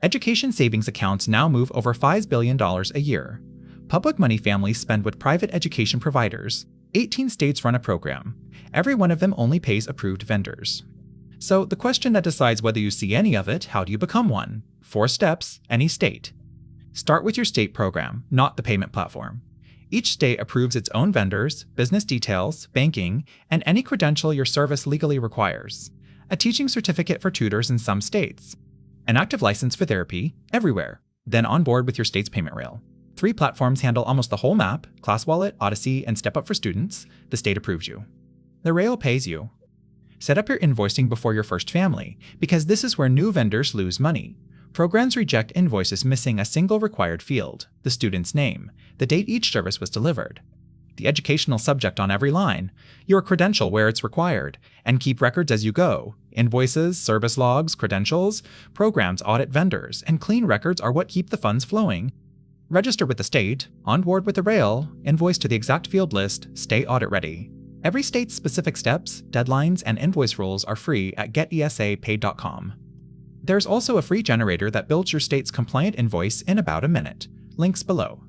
Education savings accounts now move over $5 billion a year. Public money families spend with private education providers. 18 states run a program. Every one of them only pays approved vendors. So the question that decides whether you see any of it, how do you become one? 4 steps, any state. Start with your state program, not the payment platform. Each state approves its own vendors, business details, banking, and any credential your service legally requires. A teaching certificate for tutors in some states. An active license for therapy, everywhere. Then on board with your state's payment rail. 3 platforms handle almost the whole map: ClassWallet, Odyssey, and StepUp for students. The state approves you. The rail pays you. Set up your invoicing before your first family, because this is where new vendors lose money. Programs reject invoices missing a single required field: the student's name, the date each service was delivered, the educational subject on every line, your credential where it's required, and keep records as you go. Invoices, service logs, credentials, programs audit vendors, and clean records are what keep the funds flowing. Register with the state, on board with the rail, invoice to the exact field list, stay audit ready. Every state's specific steps, deadlines, and invoice rules are free at GetESAPaid.com. There's also a free generator that builds your state's compliant invoice in about a minute. Links below.